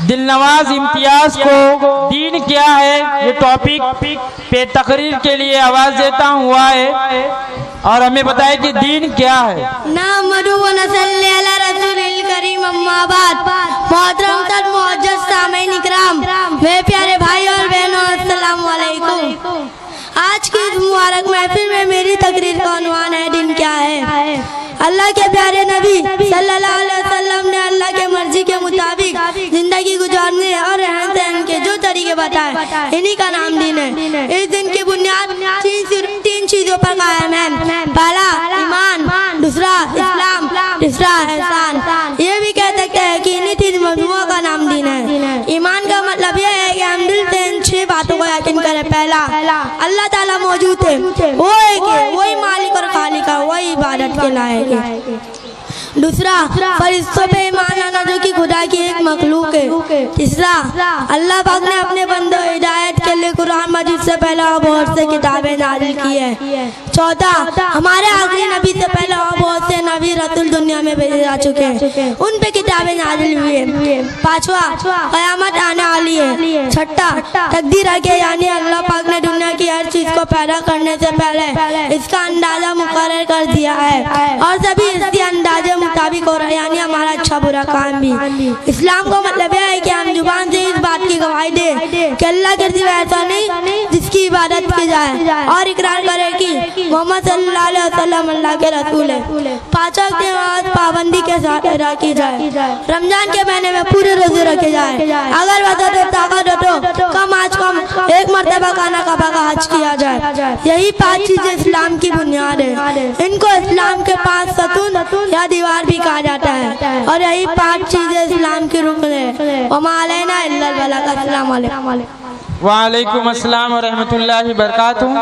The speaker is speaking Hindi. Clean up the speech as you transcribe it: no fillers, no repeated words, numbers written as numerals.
दिलनवाज इम्तियाज को दीन क्या है ये टॉपिक पे तकरीर के लिए आवाज देता हुआ है और हमें बताए कि दीन क्या है। नहमदुहु व नसल्ली अला रसूलिल करीम, अम्मा बाद। मोहतरम सर मुअज्जज़ सामीन इकराम, मेरे प्यारे भाई और बहनों, अस्सलाम वालेकुम। आज की इस मुबारक महफिल में मेरी तकरीर का उन्वान है दीन क्या है। अल्लाह के प्यारे नबी सल्लल्लाहु अलैहि वसल्लम ने अल्लाह के मर्जी के मुताबिक जिंदगी गुजारने और रहन सहन के जो तरीके बताए, इन्हीं का नाम दीन है। इस दिन की बुनियाद तीन चीजों पर कायम है। पहला ईमान, दूसरा इस्लाम, तीसरा एहसान। ये भी कह सकते हैं कि इन्हीं तीन मजमुओं का नाम दीन है। ईमान का मतलब यह है कि हम दिल से इन 6 बातों को यकीन करें। पहला, अल्लाह ताला मौजूद है, वो एक है, वही मालिक और खालिक है, वही इबादत के लायक है। दूसरा, फरिश्तों पे ईमान आना जो कि खुदा की एक मखलूक है। तीसरा, अल्लाह पाक ने अपने बंदों हिदायत के लिए कुरान मजीद से पहले और बहुत से किताबें नाजिल की है। चौथा, हमारे आखिरी नबी से पहले और बहुत से नबी रसूल दुनिया में भेजे जा चुके हैं, उन पे किताबें नाजिल हुई है। पांचवा, क़यामत आने वाली है। छठा, तकदीर है यानी अल्लाह पाक ने दुनिया की हर चीज को पैदा करने से पहले इसका अंदाजा मुकर्रर कर दिया है और सभी इसके अंदाजे मुताबिक हो रहा है, यानी हमारा अच्छा बुरा काम भी। इस्लाम का मतलब यह है कि हम जुबान से इस बात की गवाही दे कि अल्लाह के सिवा ऐसा नहीं जिसकी इबादत की जाए, और इकरार करे कि मोहम्मद सल्लल्लाहु अलैहि वसल्लम अल्लाह के रसूल है। 5 वक्त की नमाज पाबंदी के साथ अदा की जाए। रमजान के महीने में पूरे रोजे रखे जाए। अगर वजह तो ताकत हो तो कम आज कम 1 मरतबा खाना कबा का हज किया जाए। यही 5 चीजें इस्लाम की बुनियाद है। इनको इस्लाम के 5 सतून या दीवार भी कहा जाता है और यही 5 चीजें इस्लाम की रुकन है। वमा अलैना इल्लल बलाग। अस्सलाम वालेकुम। वालेकुम अस्सलाम व रहमतुल्लाहि व बरकातुहू।